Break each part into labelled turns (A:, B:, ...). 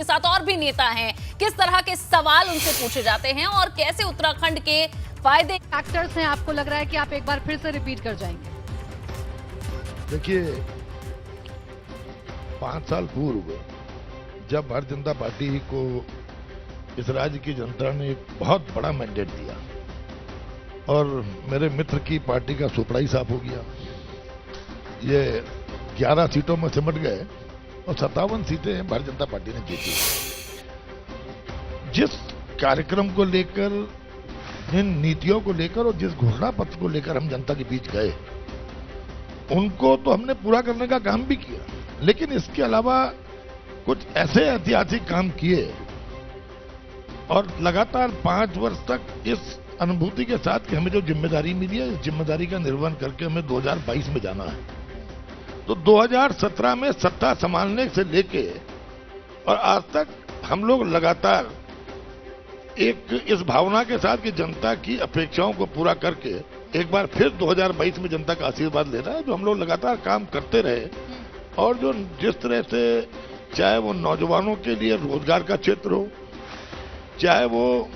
A: के साथ और भी नेता हैं, किस तरह के सवाल उनसे पूछे जाते हैं और कैसे उत्तराखंड के फायदे
B: फैक्टर्स हैं। आपको लग रहा है कि आप एक बार फिर से रिपीट कर जाएंगे?
C: देखिए, 5 साल पूर्व जब भारतीय जनता पार्टी को इस राज्य की जनता ने एक बहुत बड़ा मैंडेट दिया और मेरे मित्र की पार्टी का सुपड़ा ही साफ हो गया। ये 11 सीटों में सिमट गए और 57 सीटें भारतीय जनता पार्टी ने जीती। जिस कार्यक्रम को लेकर, जिन नीतियों को लेकर और जिस घोषणा पत्र को लेकर हम जनता के बीच गए, उनको तो हमने पूरा करने का काम भी किया, लेकिन इसके अलावा कुछ ऐसे ऐतिहासिक काम किए और लगातार 5 वर्ष तक इस अनुभूति के साथ कि हमें जो जिम्मेदारी मिली है, इस जिम्मेदारी का निर्वहन करके हमें 2022 में जाना है। तो 2017 में सत्ता संभालने से लेके और आज तक हम लोग लगातार एक इस भावना के साथ कि जनता की अपेक्षाओं को पूरा करके एक बार फिर 2022 में जनता का आशीर्वाद लेना है, जो हम लोग लगातार काम करते रहे। और जो जिस तरह से चाहे वो नौजवानों के लिए रोजगार का क्षेत्र हो, चाहे वो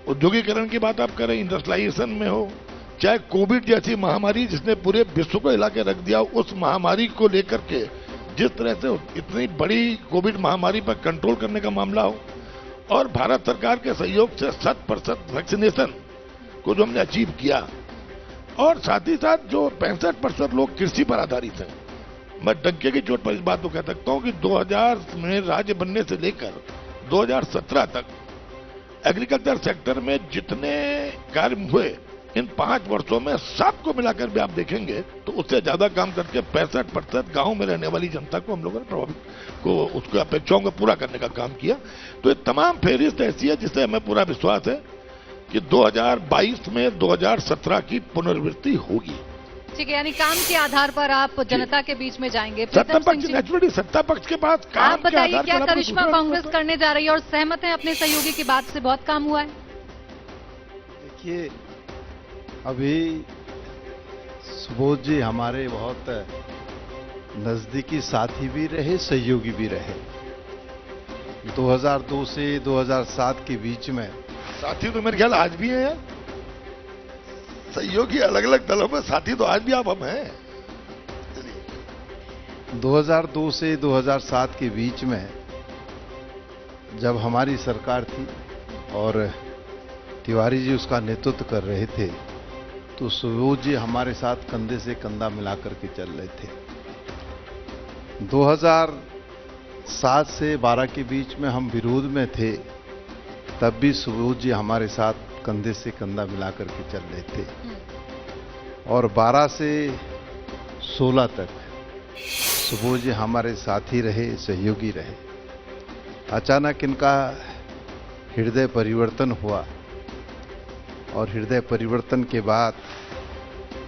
C: औद्योगिकरण की बात आप करें, इंडस्ट्रियलाइजेशन में हो, चाहे कोविड जैसी महामारी जिसने पूरे विश्व को हिला के रख दिया, उस महामारी को लेकर के जिस तरह से इतनी बड़ी कोविड महामारी पर कंट्रोल करने का मामला हो, और भारत सरकार के सहयोग से 100% वैक्सीनेशन को जो हमने अचीव किया, और साथ ही साथ जो 65% लोग कृषि पर आधारित हैं। मैं डंके की चोट पर इस बात को कह सकता हूं कि 2000 में राज्य बनने से लेकर 2017 तक एग्रीकल्चर सेक्टर में जितने कार्य हुए इन 5 वर्षों में सबको मिलाकर भी आप देखेंगे तो उससे ज्यादा काम करके 65% गांव में रहने वाली जनता को हम लोगों ने प्रभावित को उसकी अपेक्षाओं को पूरा करने का काम किया। तो ये तमाम फेहरिस्त ऐसी है जिससे हमें पूरा विश्वास है कि 2022 में 2017 की पुनरावृत्ति होगी।
B: ठीक है, यानी काम के आधार पर आप जनता के बीच में जाएंगे।
C: सत्ता पक्ष नेचुरली सत्ता पक्ष के पास काम
B: आप बताइए,
C: के
B: क्या
C: आधार पर
B: करिश्मा कांग्रेस करने जा रही है और सहमत हैं अपने सहयोगी की बात से? बहुत काम हुआ है।
D: देखिए, अभी सुबोध जी हमारे बहुत नजदीकी साथी भी रहे, सहयोगी भी रहे। 2002 से 2007 के बीच में
C: साथी तो मेरे ख्याल आज भी है यार, सहयोगी अलग अलग दलों में, साथी तो आज भी आप हम हैं।
D: 2002 से 2007 के बीच में जब हमारी सरकार थी और तिवारी जी उसका नेतृत्व कर रहे थे, तो सुबोध जी हमारे साथ कंधे से कंधा मिलाकर के चल रहे थे। 2007 से 12 के बीच में हम विरोध में थे, तब भी सुबोध जी हमारे साथ कंधे से कंधा मिलाकर के चल रहे थे। और 12 से 16 तक सुबोध जी हमारे साथी रहे, सहयोगी रहे। अचानक इनका हृदय परिवर्तन हुआ और हृदय परिवर्तन के बाद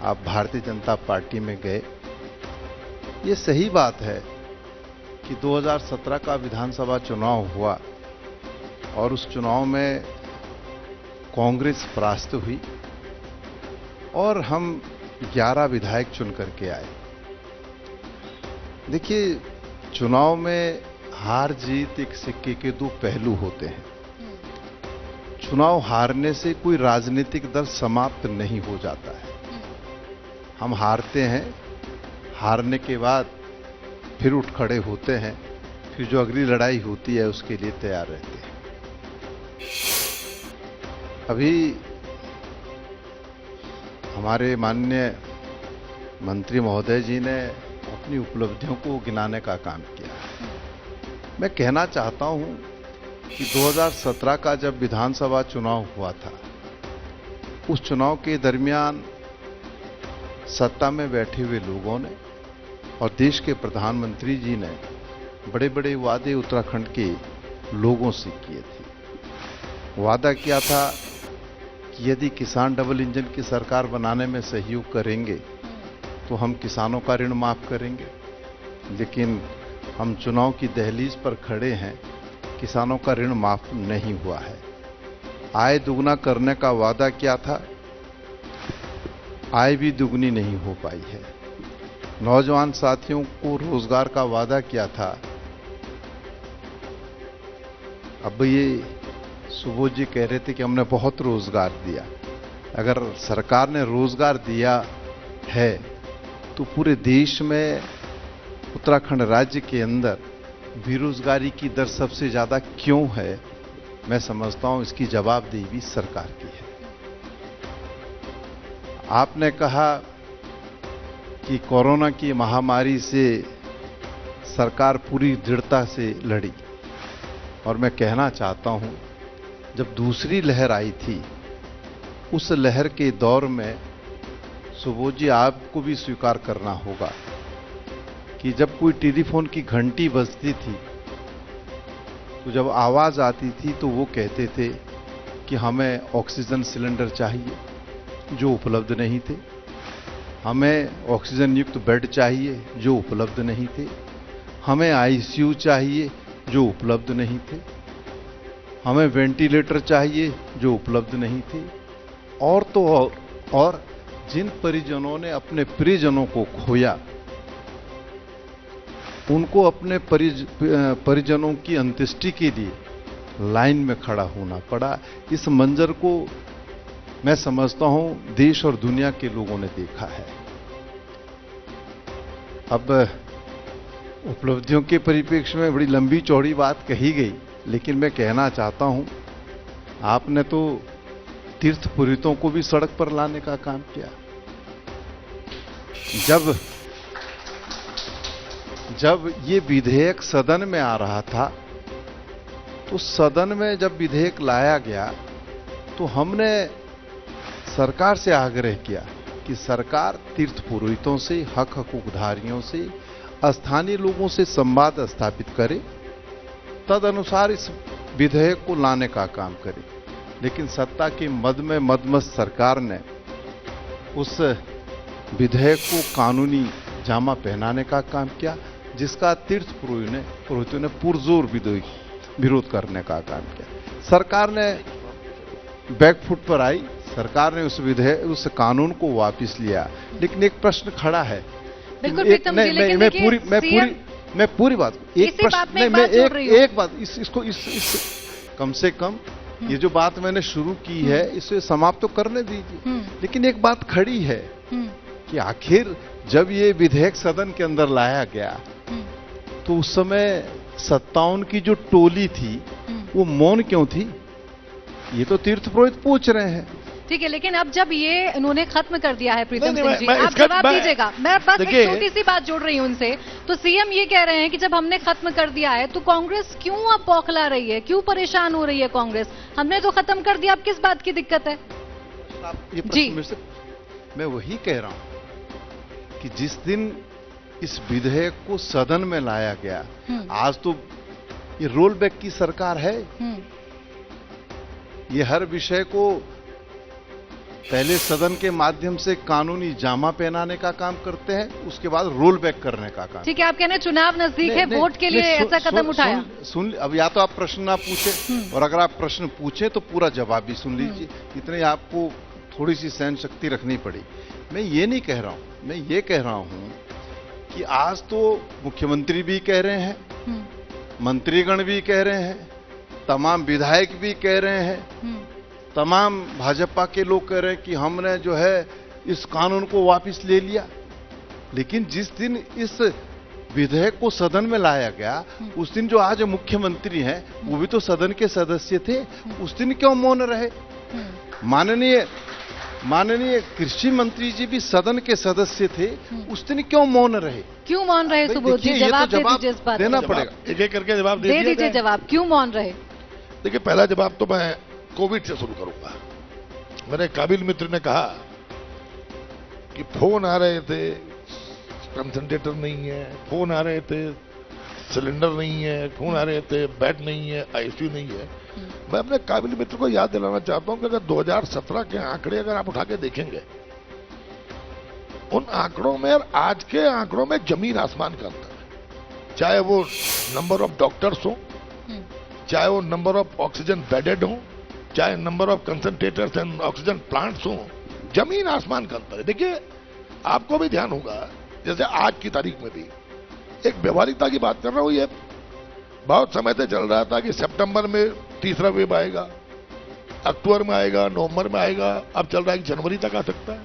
D: आप भारतीय जनता पार्टी में गए। ये सही बात है कि 2017 का विधानसभा चुनाव हुआ और उस चुनाव में कांग्रेस परास्त हुई और हम 11 विधायक चुन करके आए। देखिए, चुनाव में हार जीत एक सिक्के के 2 पहलू होते हैं। चुनाव हारने से कोई राजनीतिक दल समाप्त नहीं हो जाता है। हम हारते हैं, हारने के बाद फिर उठ खड़े होते हैं, फिर जो अगली लड़ाई होती है उसके लिए तैयार रहते हैं। अभी हमारे माननीय मंत्री महोदय जी ने अपनी उपलब्धियों को गिनाने का काम किया। मैं कहना चाहता हूं कि 2017 का जब विधानसभा चुनाव हुआ था, उस चुनाव के दरमियान सत्ता में बैठे हुए लोगों ने और देश के प्रधानमंत्री जी ने बड़े बड़े वादे उत्तराखंड के लोगों से किए थे। वादा किया था कि यदि किसान डबल इंजन की सरकार बनाने में सहयोग करेंगे तो हम किसानों का ऋण माफ करेंगे। लेकिन हम चुनाव की दहलीज पर खड़े हैं, किसानों का ऋण माफ नहीं हुआ है। आय दुगना करने का वादा किया था, आय भी दुगनी नहीं हो पाई है। नौजवान साथियों को रोजगार का वादा किया था, अब ये सुबोध जी कह रहे थे कि हमने बहुत रोजगार दिया। अगर सरकार ने रोजगार दिया है तो पूरे देश में उत्तराखंड राज्य के अंदर बेरोजगारी की दर सबसे ज्यादा क्यों है? मैं समझता हूं इसकी जवाबदेही भी सरकार की है। आपने कहा कि कोरोना की महामारी से सरकार पूरी दृढ़ता से लड़ी, और मैं कहना चाहता हूं जब दूसरी लहर आई थी उस लहर के दौर में सुबोध जी आपको भी स्वीकार करना होगा कि जब कोई टेलीफोन की घंटी बजती थी तो जब आवाज आती थी तो वो कहते थे कि हमें ऑक्सीजन सिलेंडर चाहिए जो उपलब्ध नहीं थे, हमें ऑक्सीजन युक्त बेड चाहिए जो उपलब्ध नहीं थे, हमें आईसीयू चाहिए जो उपलब्ध नहीं थे, हमें वेंटिलेटर चाहिए जो उपलब्ध नहीं थे। और तो और जिन परिजनों ने अपने प्रियजनों को खोया उनको अपने परिजनों की अंत्येष्टि के लिए लाइन में खड़ा होना पड़ा। इस मंजर को मैं समझता हूं देश और दुनिया के लोगों ने देखा है। अब उपलब्धियों के परिप्रेक्ष्य में बड़ी लंबी चौड़ी बात कही गई, लेकिन मैं कहना चाहता हूं आपने तो तीर्थ पुरोहितों को भी सड़क पर लाने का काम किया। जब ये विधेयक सदन में आ रहा था तो सदन में जब विधेयक लाया गया तो हमने सरकार से आग्रह किया कि सरकार तीर्थ पुरोहितों से, हक हकूकधारियों से, स्थानीय लोगों से संवाद स्थापित करे, तदनुसार इस विधेयक को लाने का काम करे। लेकिन सत्ता के मद में मदमस्त सरकार ने उस विधेयक को कानूनी जामा पहनाने का काम किया, जिसका तीर्थ पुरोहितों ने पुरजोर विरोध करने का काम किया। सरकार ने बैकफुट पर आई, सरकार ने उस कानून को वापस लिया। लेकिन एक प्रश्न खड़ा है,
B: बिल्कुल प्रीतम जी, लेकिन
D: मैं पूरी बात एक बात इसको कम से कम ये जो बात मैंने शुरू की है इसे समाप्त तो करने दीजिए। लेकिन एक बात खड़ी है कि आखिर जब ये विधेयक सदन के अंदर लाया गया तो उस समय सत्तावन की जो टोली थी वो मौन क्यों थी? ये तो तीर्थ पुरोहित पूछ रहे हैं।
B: ठीक है, लेकिन अब जब ये इन्होंने खत्म कर दिया है प्रीतम सिंह जी,
C: मैं
B: आप जवाब दीजिएगा। मैं बस एक छोटी सी बात जोड़ रही हूं उनसे। तो सीएम ये कह रहे हैं कि जब हमने खत्म कर दिया है तो कांग्रेस क्यों अब बौखला रही है, क्यों परेशान हो रही है कांग्रेस? हमने तो खत्म कर दिया, अब किस बात की दिक्कत है?
D: ये
B: जी,
D: मैं वही कह रहा हूं कि जिस दिन इस विधेयक को सदन में लाया गया, आज तो ये रोल बैक की सरकार है। ये हर विषय को पहले सदन के माध्यम से कानूनी जामा पहनाने का काम करते हैं, उसके बाद रोल बैक करने का काम।
B: ठीक है, आप कह रहे हैं चुनाव नजदीक है, वोट के लिए ऐसा कदम उठाया।
D: सुन, अब या तो आप प्रश्न ना पूछे और अगर आप प्रश्न पूछे तो पूरा जवाब भी सुन लीजिए। इतने आपको थोड़ी सी सहन शक्ति रखनी पड़ी। मैं ये नहीं कह रहा हूं, मैं ये कह रहा हूं कि आज तो मुख्यमंत्री भी कह रहे हैं, मंत्रीगण भी कह रहे हैं, तमाम विधायक भी कह रहे हैं, तमाम भाजपा के लोग कह रहे हैं कि हमने जो है इस कानून को वापस ले लिया। लेकिन जिस दिन इस विधेयक को सदन में लाया गया उस दिन जो आज मुख्यमंत्री हैं वो भी तो सदन के सदस्य थे, उस दिन क्यों मौन रहे? माननीय कृषि मंत्री जी भी सदन के सदस्य थे, उस दिन क्यों मौन रहे?
B: क्यों मौन रहे सुबोध जी? जवाब दे दीजिए इस बात
D: देना पड़ेगा,
C: एक एक करके जवाब
B: दे दीजिए। जवाब क्यों मौन रहे?
C: देखिए, पहला जवाब तो मैं कोविड से शुरू करूंगा। मेरे काबिल मित्र ने कहा कि फोन आ रहे थे, कंसंट्रेटर नहीं है, फोन आ रहे थे, सिलेंडर नहीं है, फोन आ रहे थे, बेड नहीं है, आईसीयू नहीं है। मैं अपने काबिल मित्र को याद दिलाना चाहता हूं कि अगर 2017 के आंकड़े अगर आप उठा के देखेंगे, उन आंकड़ों में और आज के आंकड़ों में जमीन आसमान का अंतर है। चाहे वो नंबर ऑफ डॉक्टर्स हो, चाहे वो नंबर ऑफ ऑक्सीजन बेडेड हो, चाहे number of concentrators and oxygen plants हो, जमीन आसमान का अंतर है। देखिए, आपको भी ध्यान होगा, जैसे आज की तारीख में भी एक व्यवहारिकता की बात कर रहा हूं, ये बहुत समय से चल रहा था कि सितंबर में तीसरा वेव आएगा, अक्टूबर में आएगा, नवंबर में आएगा, अब चल रहा है कि जनवरी तक आ सकता है।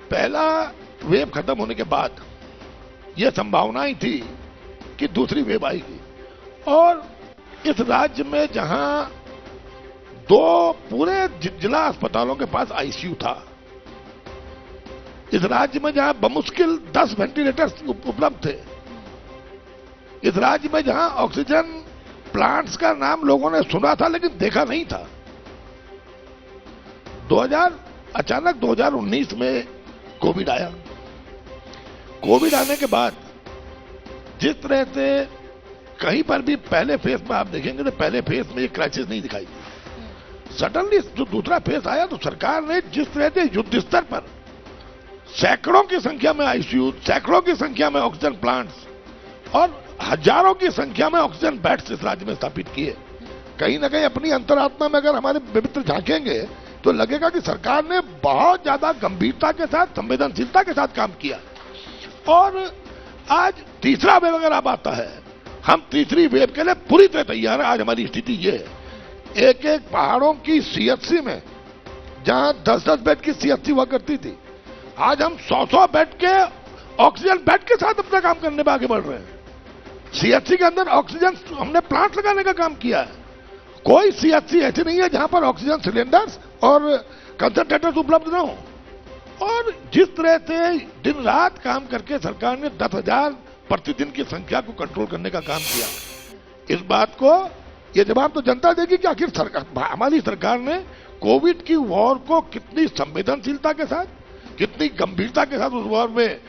C: पहला वेव खत्म होने के बाद यह संभावनाएं थी कि दूसरी वेव आएगी, और इस राज्य में जहां 2 पूरे जिला अस्पतालों के पास आईसीयू था, इस राज्य में जहां बमुश्किल 10 वेंटिलेटर्स उपलब्ध थे, इस राज्य में जहां ऑक्सीजन प्लांट्स का नाम लोगों ने सुना था लेकिन देखा नहीं था, अचानक 2019 में कोविड आया। कोविड आने के बाद जिस तरह से कहीं पर भी पहले फेज में आप देखेंगे तो पहले फेज में ये क्राइसिस नहीं दिखाई दी। सडनली जो दूसरा फेज आया तो सरकार ने जिस तरह से युद्ध स्तर पर सैकड़ों की संख्या में आईसीयू, सैकड़ों की संख्या में ऑक्सीजन प्लांट्स और हजारों की संख्या में ऑक्सीजन बेड्स इस राज्य में स्थापित किए, कहीं ना कहीं अपनी अंतरात्मा में अगर हमारे मित्र झांकेंगे तो लगेगा कि सरकार ने बहुत ज्यादा गंभीरता के साथ, संवेदनशीलता के साथ काम किया। और आज तीसरा वेव अगर अब आता है, हम तीसरी वेव के लिए पूरी तरह तैयार है। आज हमारी स्थिति ये है, एक एक पहाड़ों की सीएचसी में जहां 10-10 बेड की सीएचसी हुआ करती थी, आज हम 100-100 बेड के ऑक्सीजन बेड के साथ अपना काम करने में आगे बढ़ रहे हैं। सीएचसी के अंदर ऑक्सीजन हमने प्लांट लगाने का काम किया है। कोई सीएचसी ऐसी नहीं है जहां पर ऑक्सीजन सिलेंडर्स और कंसंट्रेटर्स उपलब्ध न हो। और जिस तरह से दिन रात काम करके सरकार ने 10,000 प्रतिदिन की संख्या को कंट्रोल करने का काम किया, इस बात को ये जवाब तो जनता देगी कि आखिर हमारी सरकार ने कोविड की वॉर को कितनी संवेदनशीलता के साथ, कितनी गंभीरता के साथ उस वॉर में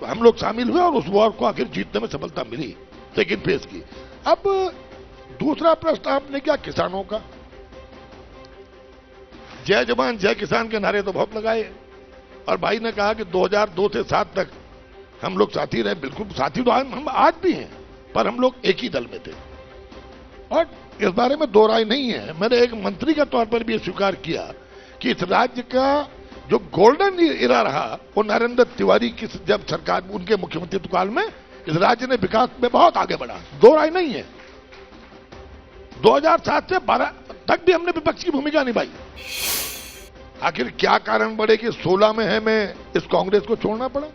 C: हम लोग शामिल हुए और उस वॉर को आखिर जीतने में सफलता मिली सेकेंड फेज की। अब दूसरा प्रश्न आपने क्या किसानों का, जय जवान जय किसान के नारे तो बहुत लगाए, और भाई ने कहा कि 2002 से 7 तक हम लोग साथी रहे। बिल्कुल साथी तो हम आज भी हैं, पर हम लोग एक ही दल में थे और इस बारे में दो राय नहीं है। मैंने एक मंत्री के तौर पर भी ये स्वीकार किया कि इस राज्य का जो गोल्डन इरा रहा वो नरेंद्र तिवारी की जब सरकार उनके मुख्यमंत्री काल में इस राज्य ने विकास में बहुत आगे बढ़ा, दो राय नहीं है। 2007 से 12 तक भी हमने विपक्ष की भूमिका निभाई। आखिर क्या कारण बढ़े कि 16 में है मैं इस कांग्रेस को छोड़ना पड़ा?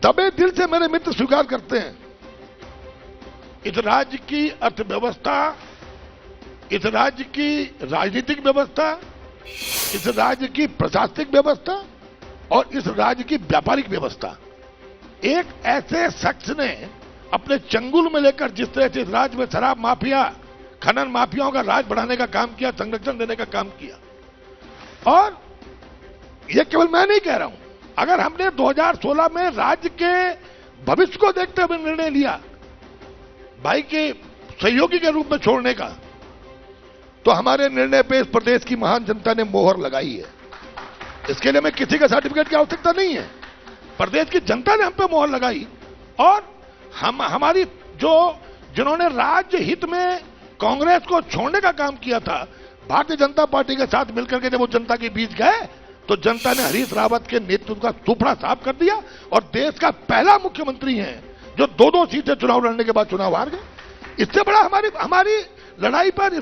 C: दबे दिल से मेरे मित्र स्वीकार करते हैं, इस राज्य की अर्थव्यवस्था, इस राज्य की राजनीतिक व्यवस्था, इस राज्य की प्रशासनिक व्यवस्था और इस राज्य की व्यापारिक व्यवस्था एक ऐसे शख्स ने अपने चंगुल में लेकर जिस तरह से इस राज्य में शराब माफिया, खनन माफियाओं का राज बढ़ाने का काम किया, संरक्षण देने का काम किया। और यह केवल मैं नहीं कह रहा हूं, अगर हमने 2016 में राज्य के भविष्य को देखते हुए निर्णय लिया भाई के सहयोगी के रूप में छोड़ने का, तो हमारे निर्णय पे इस प्रदेश की महान जनता ने मोहर लगाई है। इसके लिए हमें किसी का सर्टिफिकेट की आवश्यकता नहीं है, प्रदेश की जनता ने हम पे मोहर लगाई। और हमारी जिन्होंने राज्य हित में कांग्रेस को छोड़ने का काम किया था, भारतीय जनता पार्टी के साथ मिलकर के जब वो जनता के बीच गए तो जनता ने हरीश रावत के नेतृत्व का सुपड़ा साफ कर दिया और देश का पहला मुख्यमंत्री है जो 2-2 सीटें चुनाव लड़ने के बाद चुनाव हार गए। इससे बड़ा हमारी लड़ाई पर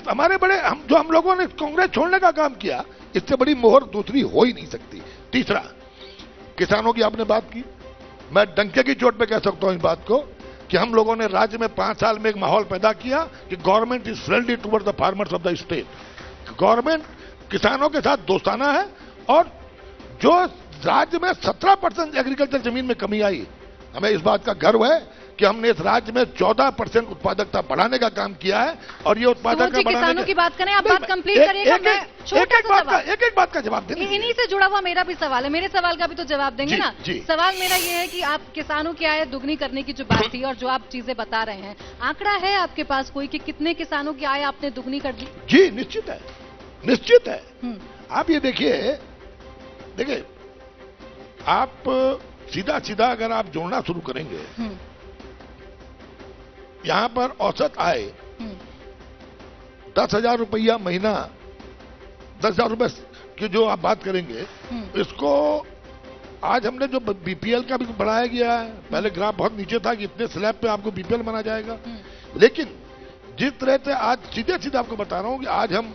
C: हम लोगों ने कांग्रेस छोड़ने का काम किया, इससे बड़ी मोहर दूसरी हो ही नहीं सकती। तीसरा, किसानों की आपने बात की, मैं डंके की चोट पे कह सकता हूं इस बात को कि हम लोगों ने राज्य में 5 साल में एक माहौल पैदा किया कि government is friendly towards the farmers of the state. Government किसानों के साथ दोस्ताना है और जो राज्य में 17% एग्रीकल्चर जमीन में कमी आई, हमें इस बात का गर्व है कि हमने इस राज्य में 14% उत्पादकता बढ़ाने का काम किया है। और ये उत्पादकता
B: किसानों की बात करें, आप बात कंप्लीट करिएगा, मैं
C: एक बात का जवाब देंगे।
B: इन्हीं से जुड़ा हुआ मेरा भी सवाल है, मेरे सवाल का भी तो जवाब देंगे ना। सवाल मेरा ये है कि आप किसानों की आय दुगनी करने की जो बात थी और जो आप चीजें बता रहे हैं, आंकड़ा है आपके पास कोई कि कितने किसानों की आय आपने दुगनी कर दी?
C: जी निश्चित है, निश्चित है। आप ये देखिए आप सीधा अगर आप जोड़ना शुरू करेंगे, यहां पर औसत आय 10,000 रुपया महीना, 10,000 रुपए की जो आप बात करेंगे, इसको आज हमने जो बीपीएल का भी बढ़ाया गया है, पहले ग्राफ बहुत नीचे था कि इतने स्लैब पे आपको बीपीएल बना जाएगा, लेकिन जिस तरह से आज सीधे सीधे आपको बता रहा हूं कि आज हम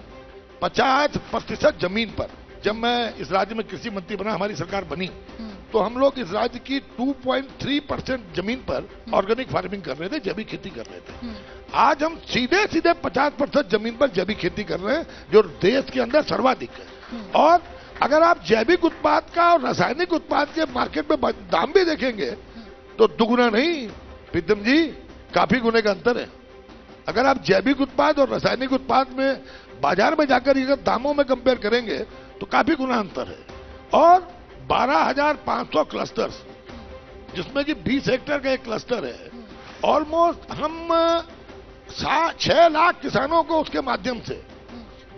C: 50% जमीन पर, जब मैं इस राज्य में कृषि मंत्री बना, हमारी सरकार बनी, तो हम लोग इस राज्य की 2.3% जमीन पर ऑर्गेनिक फार्मिंग कर रहे थे, जैविक खेती कर रहे थे। आज हम सीधे सीधे 50% जमीन पर जैविक खेती कर रहे हैं, जो देश के अंदर सर्वाधिक है। और अगर आप जैविक उत्पाद का और रासायनिक उत्पाद के मार्केट में दाम भी देखेंगे तो दुगुना नहीं प्रीतम जी, काफी गुने का अंतर है। अगर आप जैविक उत्पाद और रासायनिक उत्पाद में बाजार में जाकर अगर दामों में कंपेयर करेंगे तो काफी गुना अंतर है। और 12,500 क्लस्टर्स, जिसमें कि 20 हेक्टेयर का एक क्लस्टर है, ऑलमोस्ट हम 6 लाख किसानों को उसके माध्यम से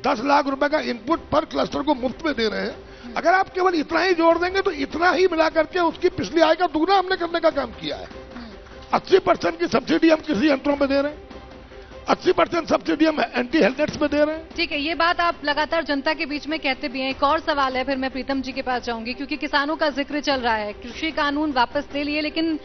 C: 10 लाख रुपए का इनपुट पर क्लस्टर को मुफ्त में दे रहे हैं। अगर आप केवल इतना ही जोड़ देंगे तो इतना ही मिला करके उसकी पिछली आय का दुगना हमने करने का काम किया है। 80% की सब्सिडी हम कृषि यंत्रों में दे रहे हैं, 80% सब्सिडी हम एंटी हेल्थनेट्स में दे रहे हैं।
B: ठीक है, ये बात आप लगातार जनता के बीच में कहते भी हैं। एक और सवाल है, फिर मैं प्रीतम जी के पास जाऊंगी, क्योंकि किसानों का जिक्र चल रहा है। कृषि कानून वापस ले लिए, लेकिन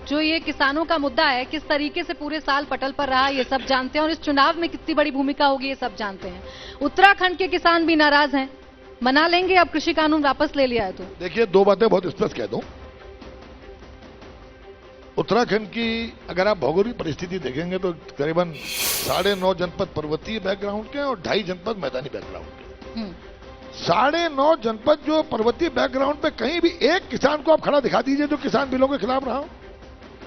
B: जो ये किसानों का मुद्दा है, किस तरीके से पूरे साल पटल पर रहा, ये सब जानते हैं, और इस चुनाव में कितनी बड़ी भूमिका होगी, ये सब जानते हैं। उत्तराखंड के किसान भी नाराज हैं, मना लेंगे अब कृषि कानून वापस ले लिया है तो?
C: देखिए, 2 बातें बहुत स्पष्ट कह दूं। उत्तराखंड की अगर आप भौगोलिक परिस्थिति देखेंगे तो करीबन 9.5 जनपद पर्वतीय बैकग्राउंड के और 2.5 जनपद मैदानी बैकग्राउंड के। 9.5 जनपद जो पर्वतीय बैकग्राउंड पे, कहीं भी एक किसान को आप खड़ा दिखा दीजिए जो किसान बिलों के खिलाफ रहा हो,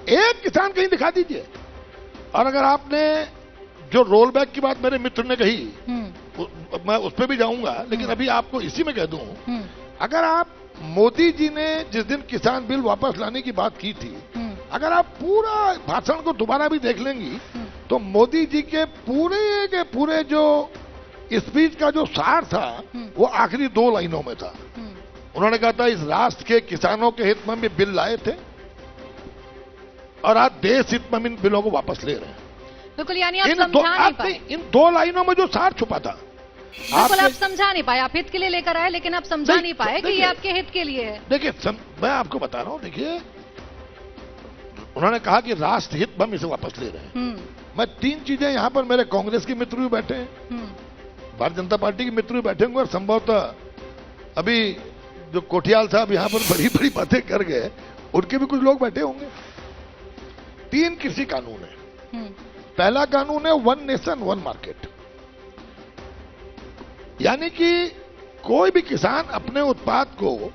C: एक किसान कहीं दिखा दीजिए। और अगर आपने जो रोल बैक की बात मेरे मित्र ने कही, मैं उस पर भी जाऊंगा, लेकिन अभी आपको इसी में कह दूं, अगर आप मोदी जी ने जिस दिन किसान बिल वापस लाने की बात की थी, अगर आप पूरा भाषण को दोबारा भी देख लेंगी तो मोदी जी के पूरे जो स्पीच का जो सार था वो आखिरी 2 लाइनों में था। उन्होंने कहा था, इस राष्ट्र के किसानों के हित में भी बिल लाए थे और आज देश हित में इन बिलों को वापस ले रहे हैं।
B: बिल्कुल, यानी आप समझा नहीं पाए।
C: इन 2 लाइनों में जो सार छुपा था,
B: बिल्कुल आप समझा नहीं पाए। आप हित के लिए लेकर आए, लेकिन आप समझा नहीं पाए कि ये आपके हित के लिए है।
C: देखिए, मैं आपको बता रहा हूं, देखिए, उन्होंने कहा कि राष्ट्र हित हम इसे वापस ले रहे हैं। मैं 3 चीजें, यहां पर मेरे कांग्रेस के मित्र भी बैठे हैं, भारतीय जनता पार्टी के मित्र भी बैठे होंगे, और संभवतः अभी जो कोठियाल साहब यहां पर बड़ी बड़ी बातें कर गए, उनके भी कुछ लोग बैठे होंगे। 3 कृषि कानून है। पहला कानून है 1 नेशन 1 मार्केट, यानी कि कोई भी किसान अपने उत्पाद को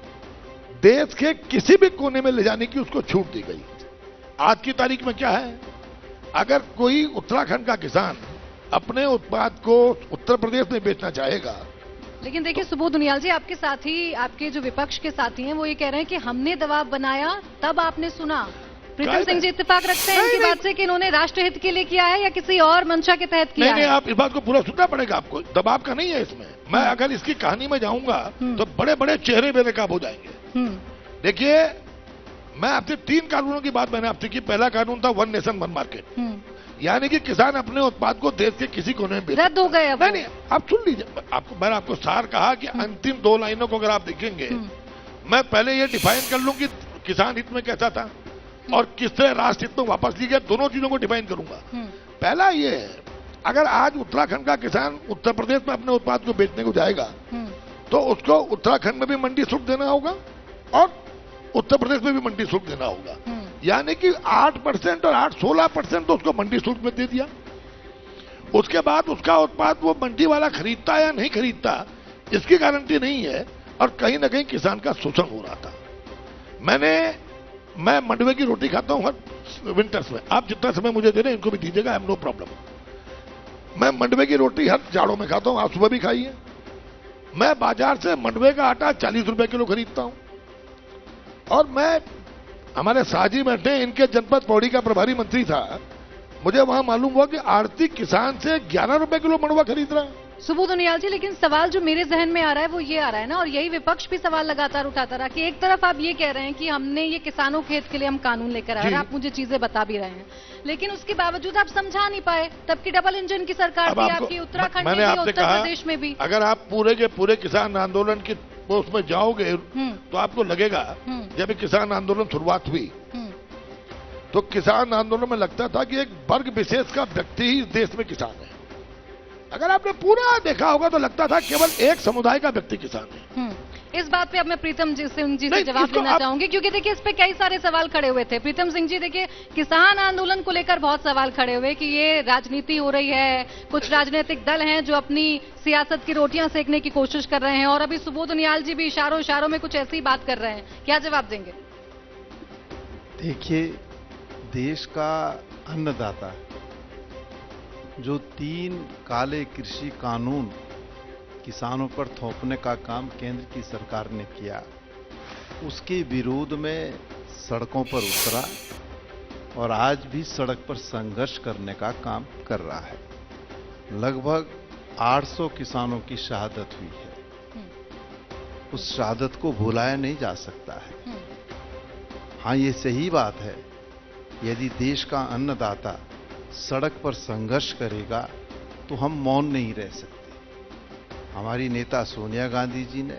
C: देश के किसी भी कोने में ले जाने की उसको छूट दी गई। आज की तारीख में क्या है, अगर कोई उत्तराखंड का किसान अपने उत्पाद को उत्तर प्रदेश में बेचना चाहेगा,
B: लेकिन देखिए सुबोध उनियाल जी, आपके साथी, आपके जो विपक्ष के साथी हैं, वो ये कह रहे हैं कि हमने दबाव बनाया तब आपने सुना। प्रीतम सिंह जी इत्तेफाक रखते हैं इनकी बात से कि इन्होंने राष्ट्रहित के लिए किया है या किसी और मंशा के तहत किया है?
C: नहीं, आप इस बात को पूरा सुनना पड़ेगा आपको, दबाव का नहीं है इसमें। मैं अगर इसकी कहानी में जाऊंगा तो बड़े बड़े चेहरे बेनकाब हो जाएंगे। देखिए, मैं आपसे 3 कानूनों की बात मैंने आपसे की। पहला कानून था 1 नेशन 1 मार्केट, यानी कि किसान अपने उत्पाद को देश के किसी कोने में
B: रद्द हो गए।
C: नहीं, आप सुन लीजिए, मैंने आपको सार कहा कि अंतिम 2 लाइनों को अगर आप देखेंगे, मैं पहले ये डिफाइन कर लूं कि किसान हित में कैसा था और किस तरह राष्ट्र हित में वापस ली गया, दोनों चीजों को डिफाइन करूंगा। पहला ये है, अगर आज उत्तराखंड का किसान उत्तर प्रदेश में अपने उत्पाद को बेचने को जाएगा तो उसको उत्तराखंड में भी मंडी शुल्क देना होगा और उत्तर प्रदेश में भी मंडी शुल्क देना होगा। यानी कि 8% और 16% तो उसको मंडी शुल्क में दे दिया। उसके बाद उसका उत्पाद वो मंडी वाला खरीदता या नहीं खरीदता, इसकी गारंटी नहीं है, और कहीं ना कहीं किसान का शोषण हो रहा था। मैं मंडवे की रोटी खाता हूं हर विंटर्स में, आप जितना समय मुझे दे रहे हैं इनको भी दीजिएगा, आई एम नो प्रॉब्लम। मैं मंडवे की रोटी हर जाड़ों में खाता हूं, आप सुबह भी खाइए। मैं बाजार से मंडवे का आटा 40 रुपए किलो खरीदता हूं, और मैं, हमारे साजी बैठे, इनके जनपद पौड़ी का प्रभारी मंत्री था, मुझे वहां मालूम हुआ कि आड़ती किसान से 11 रुपए किलो मंडवा खरीद रहा है।
B: सुबोध उनियाल जी, लेकिन सवाल जो मेरे जहन में आ रहा है वो ये आ रहा है ना, और यही विपक्ष भी सवाल लगातार उठाता रहा कि एक तरफ आप ये कह रहे हैं कि हमने ये किसानों के हित के लिए हम कानून लेकर आए, और आप मुझे चीजें बता भी रहे हैं, लेकिन उसके बावजूद आप समझा नहीं पाए। तब की डबल इंजन की सरकार थी आपकी, उत्तराखंड में भी, उत्तर प्रदेश में भी।
C: अगर आप पूरे के पूरे किसान आंदोलन की वो उसमें जाओगे तो आपको लगेगा जब ये किसान आंदोलन शुरुआत हुई तो किसान आंदोलन में लगता था कि एक वर्ग विशेष का व्यक्ति ही इस देश में किसान है। अगर आपने पूरा देखा होगा तो लगता था केवल एक समुदाय का व्यक्ति किसान है।
B: इस बात पे अब मैं प्रीतम सिंह जी से
C: नहीं,
B: जवाब
C: इसको
B: लेना चाहूंगी, क्योंकि देखिए इस पे कई सारे सवाल खड़े हुए थे। प्रीतम सिंह जी, देखिए किसान आंदोलन को लेकर बहुत सवाल खड़े हुए कि ये राजनीति हो रही है, कुछ राजनीतिक दल हैं जो अपनी सियासत की रोटियां सेकने की कोशिश कर रहे हैं, और अभी सुबोध उनियाल जी भी इशारों में कुछ ऐसी बात कर रहे हैं। क्या जवाब देंगे?
D: देखिए, देश का अन्नदाता जो 3 काले कृषि कानून किसानों पर थोपने का काम केंद्र की सरकार ने किया, उसके विरोध में सड़कों पर उतरा और आज भी सड़क पर संघर्ष करने का काम कर रहा है। लगभग 800 किसानों की शहादत हुई है। उस शहादत को भुलाया नहीं जा सकता है। हाँ, ये सही बात है, यदि देश का अन्नदाता सड़क पर संघर्ष करेगा तो हम मौन नहीं रह सकते। हमारी नेता सोनिया गांधी जी ने,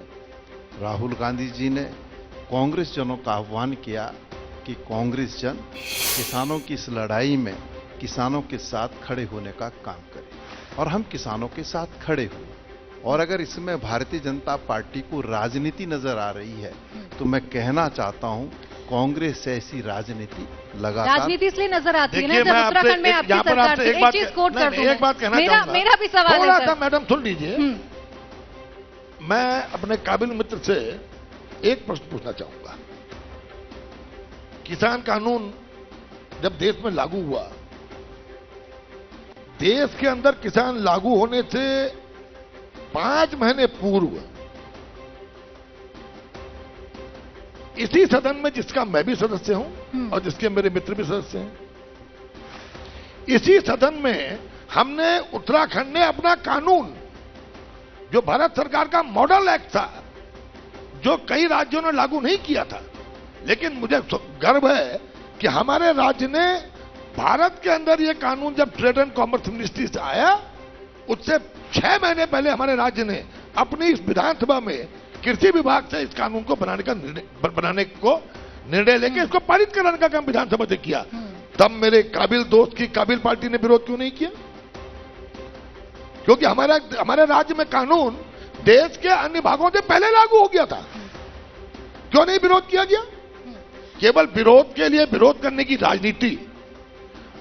D: राहुल गांधी जी ने कांग्रेस जनों का आह्वान किया कि कांग्रेस जन किसानों की इस लड़ाई में किसानों के साथ खड़े होने का काम करें, और हम किसानों के साथ खड़े हुए। और अगर इसमें भारतीय जनता पार्टी को राजनीति नजर आ रही है तो मैं कहना चाहता हूं, कांग्रेस ऐसी राजनीति लगातार
B: राजनीति इसलिए नजर आती है ना
C: देखिए,
B: जब
C: मैं आपसे
B: उत्तराखंड में आपकी सरकार थी। एक चीज कोट कर दूं,
C: एक बात कहना चाहूंगा।
B: मेरा भी सवाल
C: थोड़ा
B: है
C: सा
B: सर।
C: मैडम सुन लीजिए। मैं अपने काबिल मित्र से एक प्रश्न पूछना चाहूंगा। किसान कानून जब देश में लागू हुआ, देश के अंदर किसान लागू होने से 5 महीने पूर्व इसी सदन में, जिसका मैं भी सदस्य हूं और जिसके मेरे मित्र भी सदस्य हैं, इसी सदन में हमने उत्तराखंड ने अपना कानून, जो भारत सरकार का मॉडल एक्ट था, जो कई राज्यों ने लागू नहीं किया था, लेकिन मुझे गर्व है कि हमारे राज्य ने भारत के अंदर यह कानून जब ट्रेड एंड कॉमर्स मिनिस्ट्री से आया, उससे 6 महीने पहले हमारे राज्य ने अपनी इस विधानसभा में कृषि विभाग से इस कानून को बनाने को निर्णय लेके इसको पारित कराने का काम विधानसभा से किया। तब मेरे काबिल दोस्त की काबिल पार्टी ने विरोध क्यों नहीं किया? क्योंकि हमारे राज्य में कानून देश के अन्य भागों से पहले लागू हो गया था। क्यों नहीं विरोध किया गया? केवल विरोध के लिए विरोध करने की राजनीति,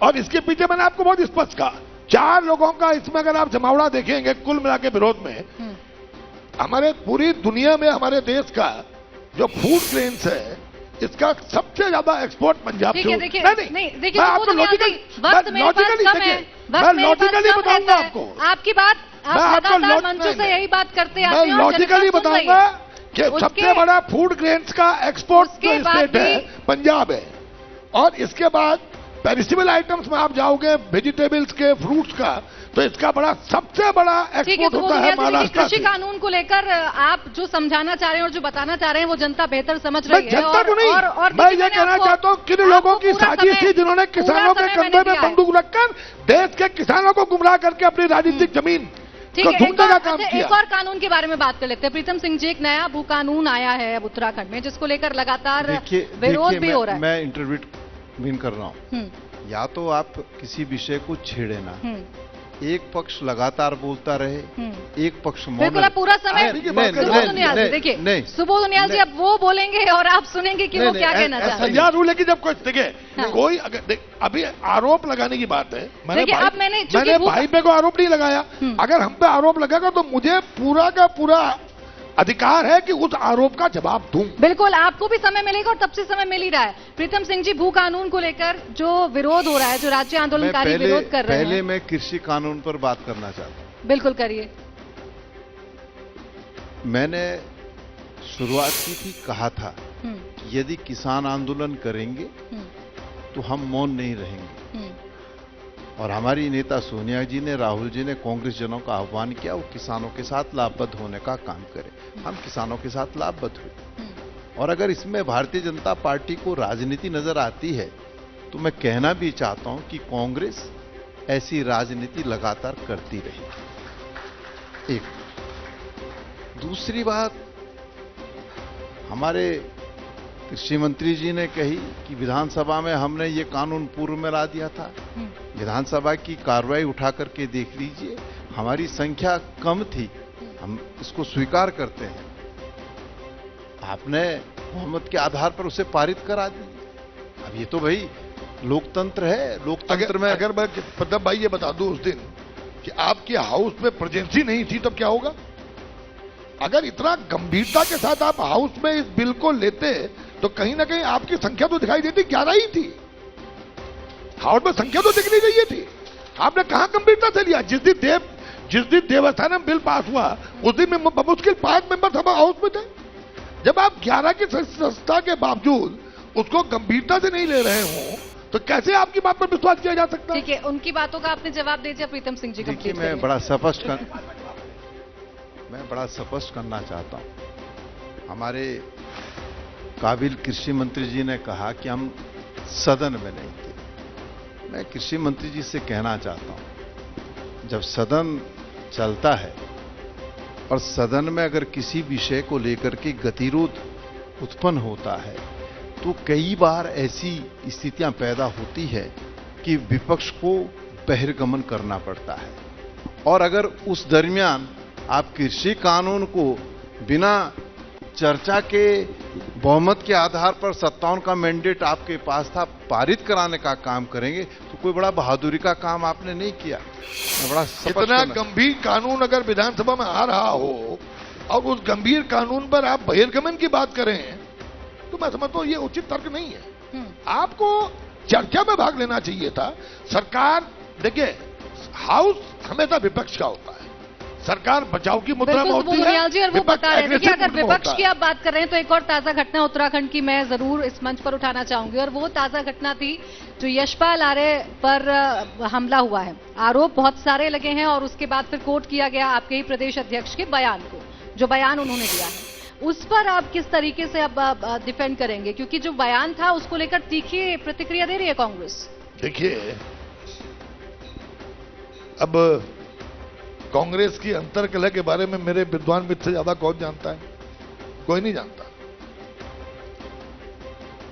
C: और इसके पीछे मैंने आपको बहुत स्पष्ट कहा, 4 लोगों का इसमें अगर आप जमावड़ा देखेंगे कुल मिला के विरोध में, हमारे पूरी दुनिया में हमारे देश का जो फूड ग्रेन्स है, इसका सबसे ज्यादा एक्सपोर्ट पंजाब से
B: नहीं, देखिए
C: मैं आपको लॉजिकली बताऊंगा आपको।
B: आपकी बात आप लगातार मंचों से यही बात करते आते हैं,
C: मैं लॉजिकली बताऊंगा कि सबसे बड़ा फूड ग्रेन्स का एक्सपोर्ट जो स्टेट है पंजाब है, और इसके बाद पेरिसेबल आइटम्स में आप जाओगे, वेजिटेबल्स के, फ्रूट्स का, तो इसका बड़ा सबसे बड़ा एक्सपोर्ट होता है महाराष्ट्र।
B: कृषि कानून को लेकर आप जो समझाना चाह रहे हैं और जो बताना चाह रहे हैं वो जनता बेहतर समझ रही है।
C: जनता को नहीं, मैं ये कहना चाहता हूँ किन लोगों की साजिश थी जिन्होंने किसानों के कंधे में बंदूक रखकर देश के किसानों को गुमराह करके अपनी राजनीतिक जमीन को ढूंढने का काम किया।
B: एक और कानून के बारे में बात कर लेते हैं। प्रीतम सिंह जी, एक नया भू कानून आया है अब उत्तराखंड में, जिसको लेकर लगातार विरोध भी हो रहा है।
D: मैं इंटरव्यू कर रहा हूँ, या तो आप किसी विषय को छेड़े ना, एक पक्ष लगातार बोलता रहे, एक पक्ष मौन।
B: बिल्कुल, पूरा समय सुबोध उनियाल जी, देखिए सुबोध उनियाल जी अब वो बोलेंगे और आप सुनेंगे कि वो क्या कहना चाहते हैं।
C: तैयार हूं, लेकिन जब कोई देखिए कोई अभी आरोप लगाने की बात है, मैंने भाई पे को आरोप नहीं लगाया। अगर हम पे आरोप लगेगा तो मुझे पूरा का पूरा अधिकार है कि उस आरोप का जवाब दूं।
B: बिल्कुल, आपको भी समय मिलेगा और तब से समय मिल ही रहा है। प्रीतम सिंह जी, भू कानून को लेकर जो विरोध हो रहा है, जो राज्य आंदोलनकारी विरोध कर रहे हैं,
D: पहले मैं कृषि कानून पर बात करना चाहता हूं।
B: बिल्कुल करिए।
D: मैंने शुरुआत की थी, कहा था यदि किसान आंदोलन करेंगे तो हम मौन नहीं रहेंगे, और हमारी नेता सोनिया जी ने, राहुल जी ने कांग्रेस जनों का आह्वान किया वो किसानों के साथ लाभबद्ध होने का काम करें। हम किसानों के साथ लाभबद्ध हुए, और अगर इसमें भारतीय जनता पार्टी को राजनीति नजर आती है तो मैं कहना भी चाहता हूं कि कांग्रेस ऐसी राजनीति लगातार करती रही। एक दूसरी बात, हमारे कृषि मंत्री जी ने कही कि विधानसभा में हमने ये कानून पूर्व में ला दिया था। विधानसभा की कार्रवाई उठा करके देख लीजिए, हमारी संख्या कम थी, हम इसको स्वीकार करते हैं। आपने बहुमत के आधार पर उसे पारित करा दी। अब ये तो भाई लोकतंत्र है, लोकतंत्र में
C: अगर मैं प्रताप भाई ये बता दूं उस दिन कि आपके हाउस में प्रेजेंसी नहीं थी तब क्या होगा? अगर इतना गंभीरता के साथ आप हाउस में इस बिल को लेते तो कहीं ना कहीं आपकी संख्या तो दिखाई देती 11 ही थी। हाउस में संख्या तो दिखनी चाहिए थी। आपने कहां गंभीरता से लिया? जिस दिन देवस्थानम बिल पास हुआ उस दिन में मुश्किल 5 मेंबर हम हाउस में थे। जब आप 11 की संस्था के बावजूद उसको गंभीरता से नहीं ले रहे हो तो कैसे आपकी बात पर विश्वास किया जा सकता है?
B: ठीक है, उनकी बातों का आपने जवाब दे दिया। प्रीतम सिंह जी,
D: देखिए, मैं बड़ा स्पष्ट करना चाहता हूं। हमारे काबिल कृषि मंत्री जी ने कहा कि हम सदन में नहीं थे। मैं कृषि मंत्री जी से कहना चाहता हूं, जब सदन चलता है और सदन में अगर किसी विषय को लेकर के गतिरोध उत्पन्न होता है तो कई बार ऐसी स्थितियां पैदा होती है कि विपक्ष को बहिर्गमन करना पड़ता है। और अगर उस दरमियान आप कृषि कानून को बिना चर्चा के बहुमत के आधार पर 57 का मैंडेट आपके पास था, पारित कराने का काम करेंगे तो कोई बड़ा बहादुरी का काम आपने नहीं किया। बड़ा
C: इतना गंभीर कानून अगर विधानसभा में आ रहा हो और उस गंभीर कानून पर आप बहिर्गमन की बात करें तो मैं समझता हूं ये उचित तर्क नहीं है। आपको चर्चा में भाग लेना चाहिए था। सरकार, देखिए, हाउस हमेशा विपक्ष का होता है, सरकार बचाव की मुद्रा में होती है।
B: जी, और वो बता रहे थे कि अगर विपक्ष की आप बात कर रहे हैं तो एक और ताजा घटना उत्तराखंड की मैं जरूर इस मंच पर उठाना चाहूंगी, और वो ताजा घटना थी जो यशपाल आर्य पर हमला हुआ है। आरोप बहुत सारे लगे हैं और उसके बाद फिर कोट किया गया आपके ही प्रदेश अध्यक्ष के बयान को, जो बयान उन्होंने दिया है उस पर आप किस तरीके से अब डिफेंड करेंगे? क्योंकि जो बयान था उसको लेकर तीखी प्रतिक्रिया दे रही है कांग्रेस।
C: देखिए, अब कांग्रेस की अंतर्कलह के बारे में मेरे विद्वान मित्र से ज्यादा कौन जानता है? कोई नहीं जानता।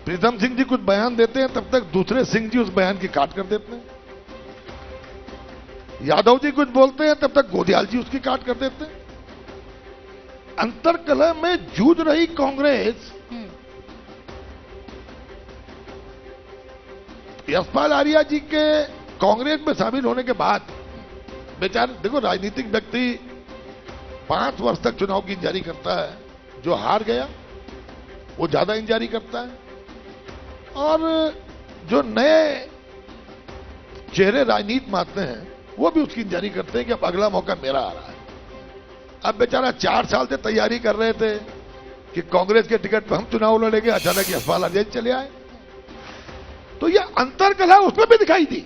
C: प्रीतम सिंह जी कुछ बयान देते हैं तब तक दूसरे सिंह जी उस बयान की काट कर देते हैं। यादव जी कुछ बोलते हैं तब तक गोदियाल जी उसकी काट कर देते हैं। अंतर्कलह में जूझ रही कांग्रेस यशपाल आर्य जी के कांग्रेस में शामिल होने के बाद, बेचारे देखो, राजनीतिक व्यक्ति 5 वर्ष तक चुनाव की इंतजारी करता है, जो हार गया वो ज्यादा इंतजारी करता है, और जो नए चेहरे राजनीति में आते हैं वो भी उसकी इंतजारी करते हैं कि अब अगला मौका मेरा आ रहा है। अब बेचारा 4 साल से तैयारी कर रहे थे कि कांग्रेस के टिकट पर हम चुनाव लड़ेंगे, अचानक यशपाल आर्य चले आए, तो ये अंतर्कलह उसमें भी दिखाई दी।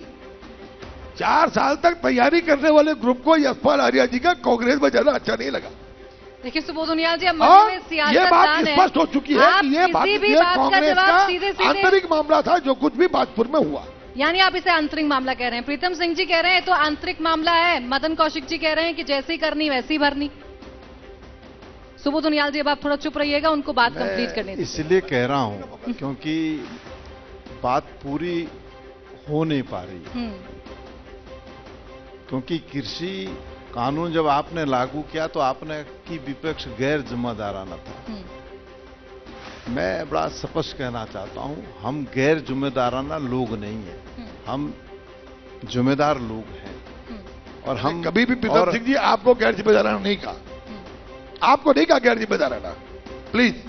C: 4 साल तक तैयारी करने वाले ग्रुप को यशपाल आर्य जी का कांग्रेस में ज्यादा अच्छा नहीं लगा।
B: देखिए सुबोध उनियाल जी, अब में
C: ये बात स्पष्ट हो चुकी है कि ये बात कांग्रेस का आंतरिक मामला था, जो कुछ भी बाजपुर में हुआ।
B: यानी आप इसे आंतरिक मामला कह रहे हैं। प्रीतम सिंह जी कह रहे हैं तो आंतरिक मामला है, मदन कौशिक जी कह रहे हैं कि जैसी करनी वैसी भरनी। सुबोध उनियाल जी, अब आप थोड़ा चुप रहिएगा, उनको बात कंप्लीट करने दीजिए।
D: इसलिए कह रहा हूं क्योंकि बात पूरी हो नहीं पा रही, क्योंकि कृषि कानून जब आपने लागू किया तो आपने कि विपक्ष गैर जिम्मेदाराना था। मैं बड़ा स्पष्ट कहना चाहता हूं, हम गैर जिम्मेदाराना लोग नहीं हैं, हम जिम्मेदार लोग हैं। और हम
C: कभी भी प्रीतम सिंह जी आपको गैर जिम्मेदाराना नहीं कहा, आपको नहीं कहा गैर जिम्मेदाराना। प्लीज,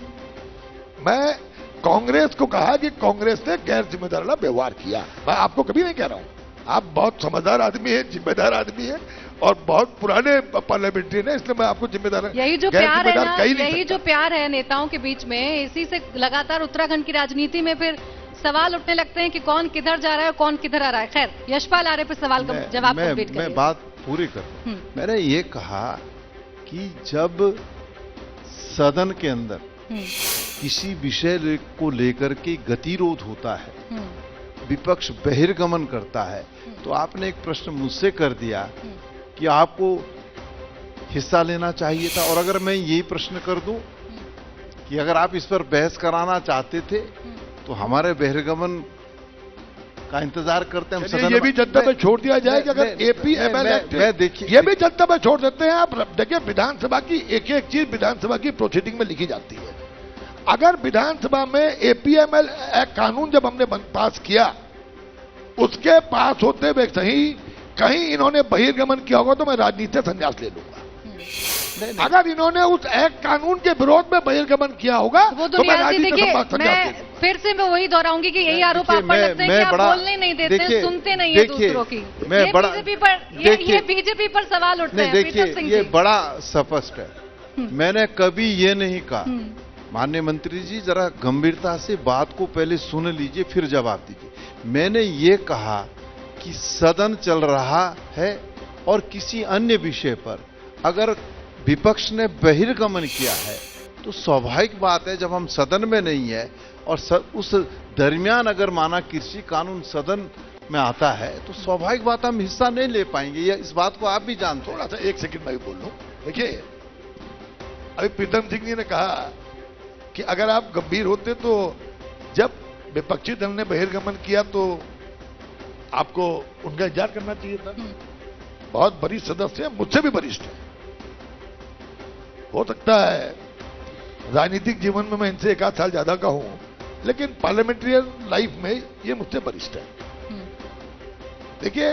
C: मैं कांग्रेस को कहा कि कांग्रेस ने गैर जिम्मेदाराना व्यवहार किया, मैं आपको कभी नहीं कह रहा हूं। आप बहुत समझदार आदमी है, जिम्मेदार आदमी है और बहुत पुराने पार्लियामेंट्री ने, इसलिए मैं आपको जिम्मेदार,
B: यही जो प्यार है ना, यही जो प्यार है नेताओं के बीच में, इसी से लगातार उत्तराखंड की राजनीति में फिर सवाल उठने लगते हैं कि कौन किधर जा रहा है और कौन किधर आ रहा है। खैर, यशपाल आर्य पे सवाल का जवाब कंप्लीट करिए।
D: मैं बात पूरी करूं। मैंने ये कहा कि जब सदन के अंदर किसी विषय को लेकर के गतिरोध होता है, विपक्ष बहिर्गमन करता है, तो आपने एक प्रश्न मुझसे कर दिया कि आपको हिस्सा लेना चाहिए था। और अगर मैं यही प्रश्न कर दूं कि अगर आप इस पर बहस कराना चाहते थे तो हमारे बहिर्गमन का इंतजार करते हैं। हम
C: चलिए, ये भी जनता में छोड़ दिया जाए कि अगर एपीएमएल एक्ट,
D: देखिए,
C: ये भी जनता में छोड़ देते हैं आप। देखिए, विधानसभा की एक एक चीज विधानसभा की प्रोसीडिंग में लिखी जाती है। अगर विधानसभा में एपीएमएल एक्ट कानून जब हमने पास किया, उसके पास होते हुए सही कहीं इन्होंने बहिर्गमन किया होगा तो मैं राजनीति से संन्यास ले लूंगा। अगर इन्होंने उस एक्ट कानून के विरोध में बहिर्गमन किया होगा
B: वो
C: तो मैं राजनीति से
B: देखिए,
C: संन्यास ले लूंगा।
B: फिर से मैं वही दोहराऊंगी कि यही आरोप आप पर लगते हैं कि आप बोलने नहीं देते, सुनते नहीं है दूसरों की।
D: मैं
B: ये
D: बड़ा
B: बीजेपी पर सवाल उठते हैं।
D: देखिए,
B: प्रीतम सिंह
D: ये
B: जी,
D: बड़ा स्पष्ट है। मैंने कभी ये नहीं कहा, माननीय मंत्री जी जरा गंभीरता से बात को पहले सुन लीजिए फिर जवाब दीजिए। मैंने ये कहा कि सदन चल रहा है और किसी अन्य विषय पर अगर विपक्ष ने बहिर्गमन किया है तो स्वाभाविक बात है, जब हम सदन में नहीं है और उस दरमियान अगर माना कृषि कानून सदन में आता है तो स्वाभाविक बात हम हिस्सा नहीं ले पाएंगे। ये इस बात को आप भी जानते हैं।
C: थोड़ा सा एक सेकंड में भी बोल लूं। देखिए, अभी प्रीतम सिंह जी ने कहा कि अगर आप गंभीर होते तो जब विपक्षी दल ने बहिर्गमन किया तो आपको उनका इंतजार करना चाहिए था। बहुत वरिष्ठ सदस्य है, मुझसे भी वरिष्ठ है। हो सकता है राजनीतिक जीवन में मैं इनसे 1 साल ज्यादा का हूं, लेकिन पार्लियामेंट्रियन लाइफ में ये मुझसे वरिष्ठ है। देखिए,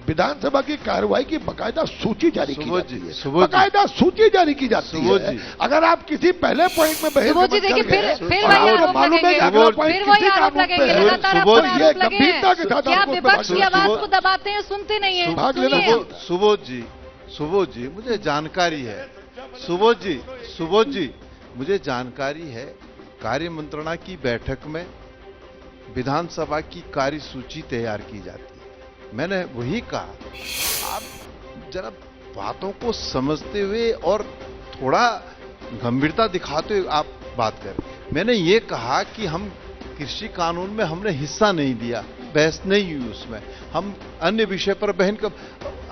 C: विधानसभा की कार्रवाई की बकायदा सूची जारी की जाती है। बकायदा सूची जारी की जाती है। अगर आप किसी पहले पॉइंट में बहस
B: देखिए, फिर वही आरोप लगेंगे, लगातार आप आरोप लगे हैं कि आप विपक्ष की आवाज को दबाते हैं, सुनते नहीं है।
D: सुबोध जी मुझे जानकारी है, सुबोध जी मुझे जानकारी है, कार्य मंत्रणा की बैठक में विधानसभा की कार्य सूची तैयार की जाती है। मैंने वही कहा, आप जरा बातों को समझते हुए और थोड़ा गंभीरता दिखाते हुए आप बात करें। मैंने ये कहा कि हम कृषि कानून में हमने हिस्सा नहीं लिया, बहस नहीं हुई उसमें, हम अन्य विषय पर बहन कर।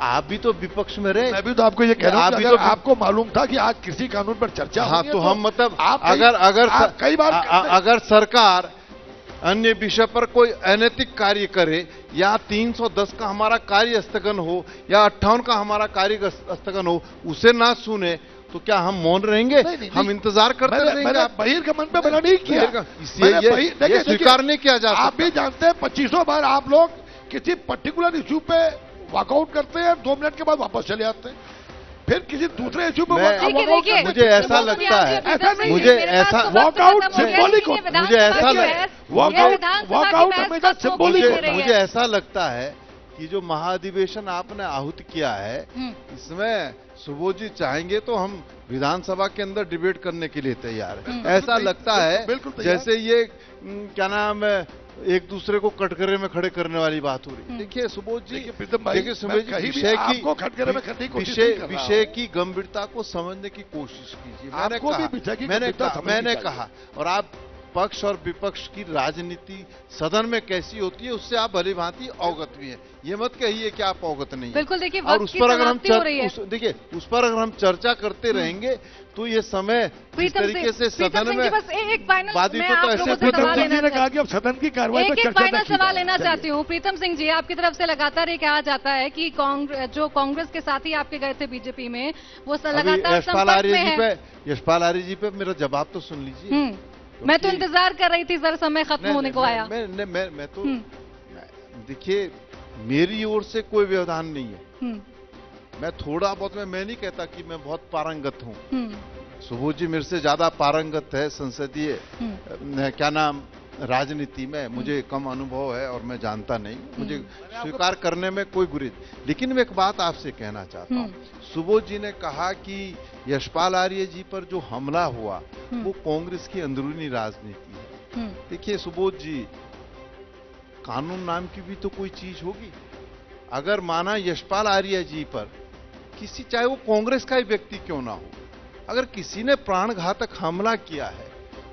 D: आप भी तो विपक्ष में रहे।
C: मैं भी तो आपको ये कह रहा हूं, अगर आपको मालूम था कि आज कृषि कानून पर चर्चा
D: हाँ,
C: होगी,
D: तो हम मतलब
C: कई बार
D: अगर सरकार अन्य विषय पर कोई अनैतिक कार्य करे या 310 का हमारा कार्य स्थगन हो या 58 का हमारा कार्य स्थगन हो, उसे ना सुने तो क्या हम मौन रहेंगे? हम इंतजार करते रहेंगे।
C: मैंने बहिर्गमन पे मना नहीं किया,
D: ये स्वीकार नहीं किया जा सकता।
C: आप भी जानते हैं 2500 बार आप लोग किसी पर्टिकुलर इश्यू पे वॉकआउट करते हैं, 2 मिनट के बाद वापस चले आते हैं, फिर किसी दूसरे इश्यू पे
D: मुझे ऐसा लगता है, मुझे ऐसा
C: वॉकआउट सिंबॉलिक होता है,
D: मुझे ऐसा
C: वॉकआउट हमेशा सिंबॉलिक होता है।
D: मुझे ऐसा लगता है कि जो महाधिवेशन आपने आहूत किया है, इसमें सुबोध जी चाहेंगे तो हम विधानसभा के अंदर डिबेट करने के लिए तैयार हैं। ऐसा लगता है जैसे ये क्या नाम है, एक दूसरे को कटघरे में खड़े करने वाली बात हो रही है। देखिए सुबोध जी, देखिए सुबोध जी, विषय की गंभीरता को समझने की कोशिश कीजिए। मैंने कहा और आप पक्ष और विपक्ष की राजनीति सदन में कैसी होती है उससे आप भली भांति अवगत भी हैं। ये मत कहिए कि आप अवगत नहीं।
B: बिल्कुल, देखिए,
D: और उस पर अगर हम चर्चा करते रहेंगे तो ये समय इस तरीके से सदन में
B: बाधित तो ऐसे
C: ने कहा कि अब सदन की कार्रवाई पर चर्चा
B: फाइनल सवाल लेना चाहती हूँ। प्रीतम सिंह जी, आपकी तरफ से लगातार ये कहा जाता है कि जो कांग्रेस के साथी आपके गए थे बीजेपी में, वो लगातार संपर्क में है।
D: यशपाल आर्य जी पे मेरा जवाब तो सुन लीजिए।
B: मैं तो इंतजार कर रही थी सर, समय खत्म होने को आया।
D: मैं तो देखिए, मेरी ओर से कोई व्यवधान नहीं है। मैं थोड़ा बहुत मैं नहीं कहता कि मैं बहुत पारंगत हूं। सुबोध जी मेरे से ज्यादा पारंगत है संसदीय क्या नाम राजनीति में, मुझे कम अनुभव है और मैं जानता नहीं, मुझे स्वीकार करने में कोई गुरेज। लेकिन मैं एक बात आपसे कहना चाहता हूं, सुबोध जी ने कहा कि यशपाल आर्य जी पर जो हमला हुआ वो कांग्रेस की अंदरूनी राजनीति है। देखिए सुबोध जी, कानून नाम की भी तो कोई चीज होगी। अगर माना यशपाल आर्य जी पर किसी, चाहे वो कांग्रेस का ही व्यक्ति क्यों ना हो, अगर किसी ने प्राणघातक हमला किया है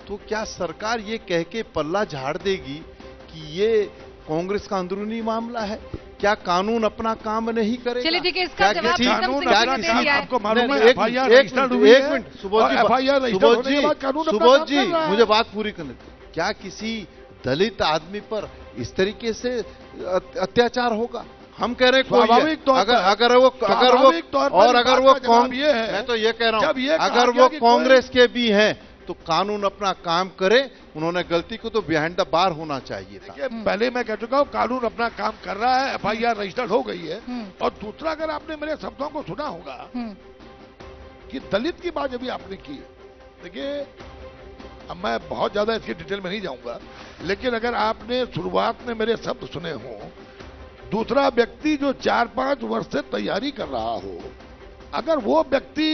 D: तो क्या सरकार ये कह के पल्ला झाड़ देगी कि ये कांग्रेस का अंदरूनी मामला है? क्या कानून अपना काम नहीं करेगा?
B: चलिए ठीक है, इसका जवाब प्रीतम सिंह जी ने दे दिया है।
C: आपको मालूम है
D: एक
C: एफआईआर
D: मिनट,
C: रजिस्टर्ड हुई है,
D: एक मिनट, सुबोध जी,
C: एफआईआर रजिस्टर्ड होने के बाद कानून अपना
D: सुबोध
C: काम
D: जी,
C: कर रहा है।
D: मुझे बात पूरी करने दीजिए। क्या किसी दलित आदमी पर इस तरीके से अत्याचार होगा? हम कह रहे हैं कोई
C: स्वाभाविक तौर पर,
D: अगर वो
C: जवाब ये है,
D: मैं तो ये कह रहा
C: जब
D: हूं,
C: ये कहा
D: अगर
C: गया
D: वो
C: कि
D: कांग्रेस के भी हैं तो कानून अपना काम करे। उन्होंने गलती को तो बिहाइंड द बार होना चाहिए था।
C: देखिए, पहले मैं कह चुका हूं कानून अपना काम कर रहा है, एफआईआर रजिस्टर्ड हो गई है। और दूसरा, अगर आपने मेरे शब्दों को सुना होगा कि दलित की बात अभी आपने की, देखिए अब मैं बहुत ज्यादा इसकी डिटेल में नहीं जाऊंगा, लेकिन अगर आपने शुरुआत में मेरे शब्द सुने हो, दूसरा व्यक्ति जो 4-5 वर्ष से तैयारी कर रहा हो, अगर वो व्यक्ति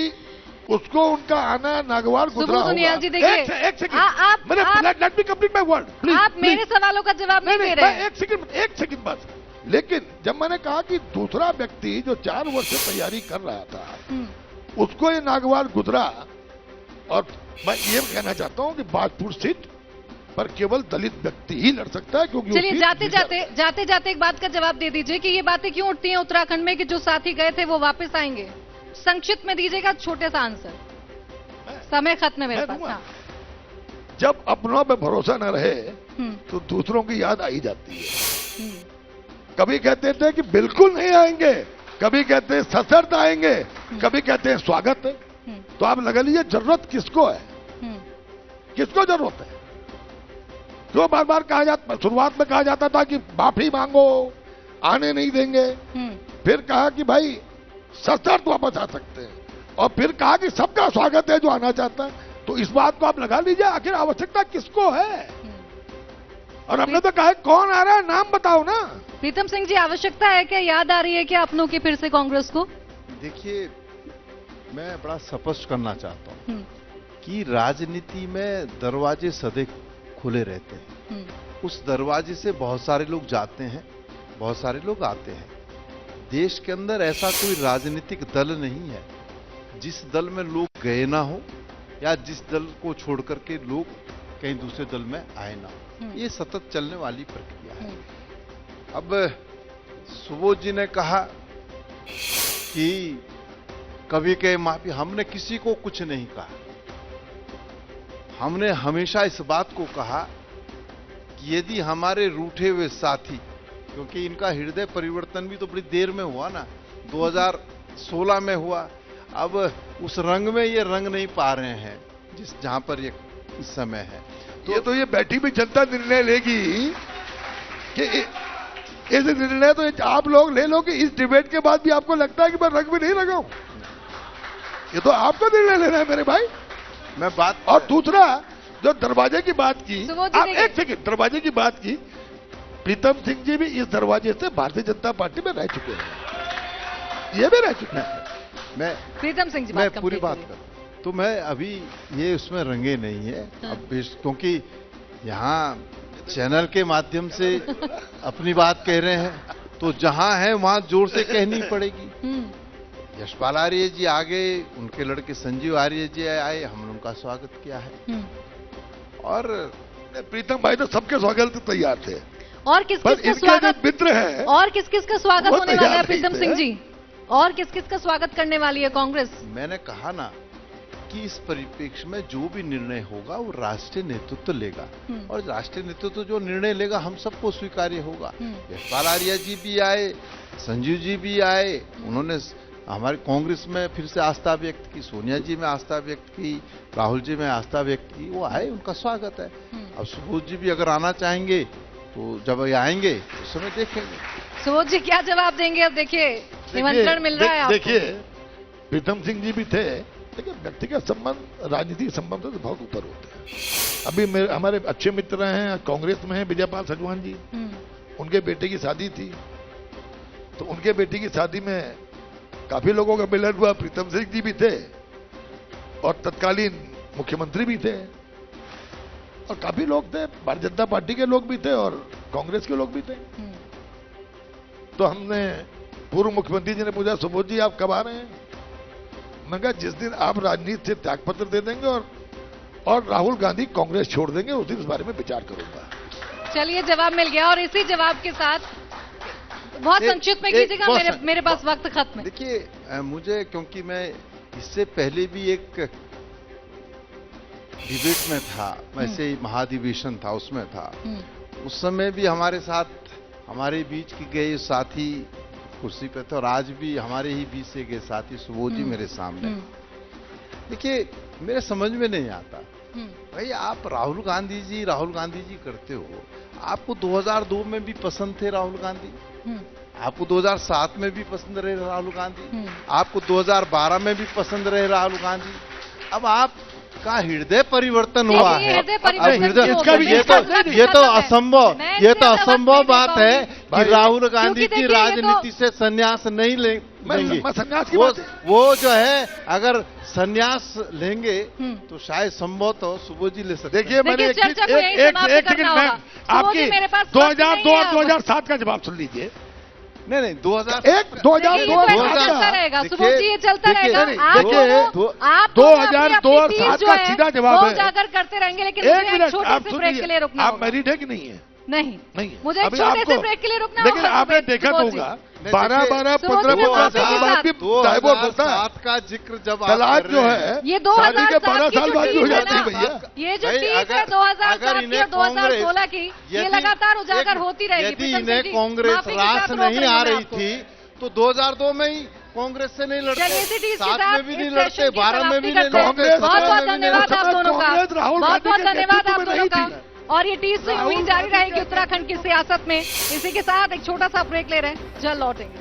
C: उसको उनका आना नागवार गुजरा होगा।
B: सुनिया जी, देखिए,
C: एक second, let me complete my word please.
B: आप मेरे सवालों का जवाब नहीं दे रहे हैं।
C: एक सेकंड बस। लेकिन जब मैंने कहा कि दूसरा व्यक्ति जो 4 वर्ष से तैयारी कर रहा था, उसको ये नागवार गुजरा, और मैं ये कहना चाहता हूं कि बाजपुर सीट पर केवल दलित व्यक्ति ही लड़ सकता है, क्योंकि
B: चलिए जाते जाते एक बात का जवाब दे दीजिए कि ये बातें क्यों उठती हैं उत्तराखंड में कि जो साथी गए थे वो वापस आएंगे? संक्षिप्त में दीजिएगा, छोटे सा आंसर, समय खत्म है मेरे पास। हाँ।
C: जब अपनों पे भरोसा न रहे तो दूसरों की याद आई जाती है। कभी कहते थे कि बिल्कुल नहीं आएंगे, कभी कहते हैं सशर्त आएंगे, कभी कहते हैं स्वागत है। तो आप लगा लीजिए जरूरत किसको है, किसको जरूरत है? क्यों बार बार कहा जाता, शुरुआत में कहा जाता था कि माफी मांगो, आने नहीं देंगे, फिर कहा कि भाई सशर्त वापस आ सकते हैं, और फिर कहा कि सबका स्वागत है जो आना चाहता है। तो इस बात को आप लगा लीजिए, आखिर आवश्यकता किसको है? और हमने तो कहा कौन आ रहा है, नाम बताओ ना।
B: प्रीतम सिंह जी, आवश्यकता है क्या, याद आ रही है क्या अपनों की फिर से कांग्रेस को?
D: देखिए, मैं बड़ा स्पष्ट करना चाहता हूं कि राजनीति में दरवाजे सदैव खुले रहते हैं। उस दरवाजे से बहुत सारे लोग जाते हैं, बहुत सारे लोग आते हैं। देश के अंदर ऐसा कोई राजनीतिक दल नहीं है जिस दल में लोग गए ना हो, या जिस दल को छोड़ करके लोग कहीं दूसरे दल में आए ना हो। ये सतत चलने वाली प्रक्रिया है। अब सुबोध जी ने कहा कि कभी कहे माफी, हमने किसी को कुछ नहीं कहा। हमने हमेशा इस बात को कहा कि यदि हमारे रूठे हुए साथी, क्योंकि इनका हृदय परिवर्तन भी तो बड़ी देर में हुआ ना, 2016 में हुआ, अब उस रंग में ये रंग नहीं पा रहे हैं जहां पर ये इस समय है।
C: तो ये बैठी भी जनता निर्णय लेगी कि इस निर्णय तो आप लोग ले लो कि इस डिबेट के बाद भी आपको लगता है कि मैं रंग में नहीं लगाऊं। ये तो आपको निर्णय लेना है मेरे भाई।
D: मैं बात,
C: और दूसरा जो दरवाजे की बात की,
B: आप
C: एक सेकंड, दरवाजे की बात की, प्रीतम सिंह जी भी इस दरवाजे से भारतीय जनता पार्टी में रह चुके हैं, ये भी रह चुके हैं।
D: मैं
B: प्रीतम सिंह जी,
D: मैं पूरी बात कर, तो मैं अभी ये उसमें रंगे नहीं है। अब क्योंकि यहाँ चैनल के माध्यम से अपनी बात कह रहे हैं, तो जहां है वहां जोर से कहनी पड़ेगी। यशपाल आर्य जी आगे, उनके लड़के संजीव आर्य जी आए, हमने उनका स्वागत किया है। और
C: प्रीतम भाई तो सबके स्वागत तैयार थे।
B: और किस किस का स्वागत
C: मित्र है,
B: और किस किस का स्वागत होने वाला है प्रीतम सिंह जी? और किस किस का स्वागत करने वाली है कांग्रेस?
D: मैंने कहा ना कि इस परिप्रेक्ष्य में जो भी निर्णय होगा वो राष्ट्रीय नेतृत्व लेगा, और राष्ट्रीय नेतृत्व जो निर्णय लेगा हम सबको स्वीकार्य होगा। यशपाल आर्य जी भी आए, संजीव जी भी आए, उन्होंने हमारे कांग्रेस में फिर से आस्था व्यक्त की, सोनिया जी में आस्था व्यक्त की, राहुल जी में आस्था व्यक्त की, वो आए, उनका स्वागत है। अब सुबोध जी भी अगर आना चाहेंगे तो जब आएंगे उस समय देखेंगे।
B: सुबोध जी क्या जवाब देंगे? अब देखिए निमंत्रण मिल रहा है आपको।
C: देखिए, प्रीतम सिंह जी भी थे, लेकिन व्यक्तिगत संबंध राजनीतिक संबंध से बहुत ऊपर होते हैं। अभी हमारे अच्छे मित्र हैं, कांग्रेस में हैं, विजयपाल सजवान जी, उनके बेटे की शादी थी, तो उनके बेटे की शादी में काफी लोगों का मिलन हुआ। प्रीतम सिंह जी भी थे और तत्कालीन मुख्यमंत्री भी थे, और काफी लोग थे, भारतीय जनता पार्टी के लोग भी थे और कांग्रेस के लोग भी थे। तो हमने, पूर्व मुख्यमंत्री जी ने पूछा, सुबोध जी आप कब आ रहे हैं? मैंने कहा जिस दिन आप राजनीति से त्यागपत्र दे देंगे और राहुल गांधी कांग्रेस छोड़ देंगे, उस दिन इस बारे में विचार करूंगा।
B: चलिए, जवाब मिल गया। और इसी जवाब के साथ बहुत संक्षिप्त में कीजिएगा,
D: बहुत
B: मेरे पास वक्त खत्म है।
D: देखिए, मुझे क्योंकि मैं इससे पहले भी एक डिबेट में था, वैसे ही महाधिवेशन था उसमें था, उस समय भी हमारे साथ हमारे बीच के गए साथी कुर्सी पे थे और आज भी हमारे ही बीच से गए साथी सुबोध जी मेरे सामने। देखिए, मेरे समझ में नहीं आता भाई, आप राहुल गांधी जी करते हो, आपको 2002 में भी पसंद थे राहुल गांधी, आपको 2007 में भी पसंद रहे राहुल गांधी, आपको 2012 में भी पसंद रहे राहुल गांधी। अब आपका हृदय परिवर्तन हुआ है। ये तो असंभव बात है कि राहुल गांधी जी राजनीति से संन्यास नहीं लेंगे। वो जो है, अगर संन्यास लेंगे तो शायद संभव तो सुबोध जी ले सकते।
C: देखिए, मैंने एक सेकंड में आपकी 2002 और 2007 का जवाब सुन लीजिए।
D: नहीं, 2002
B: चलता रहेगा सुबोध जी, ये चलता रहेगा। आप
C: 2002 और 2007 का सीधा जवाब है।
B: उजागर करते रहेंगे, लेकिन
C: एक मिनट,
B: छोटे से ब्रेक के लिए रुकना
C: आप मैरिड है कि नहीं है?
B: नहीं,
C: नहीं,
B: मुझे एक छोटे से ब्रेक के लिए रुकना
C: लेकिन आपने देखा तो होगा 12-12, 15-15 भी डाइवोर्स होता है।
D: 2007 का जिक्र जब
C: तलाक जो है
B: ये
C: शादी के 12 साल बाद हो जाती है भैया।
B: ये जो चीज है 2007 की और 2016 की, ये लगातार उजागर होती रहेगी।
D: यदि इन्हें कांग्रेस रास नहीं आ रही थी तो 2002 में ही कांग्रेस से नहीं लड़ते, 7 में भी नहीं लड़ते, 12 में भी नहीं लड़ते।
B: बहुत बहुत धन्यवाद आप दोनों का, बहुत बहुत धन्यवाद आप दोनों का। और ये टीज हुई जारी रहेगी उत्तराखंड की सियासत में। इसी के साथ एक छोटा सा ब्रेक ले रहे हैं, जल्द लौटेंगे।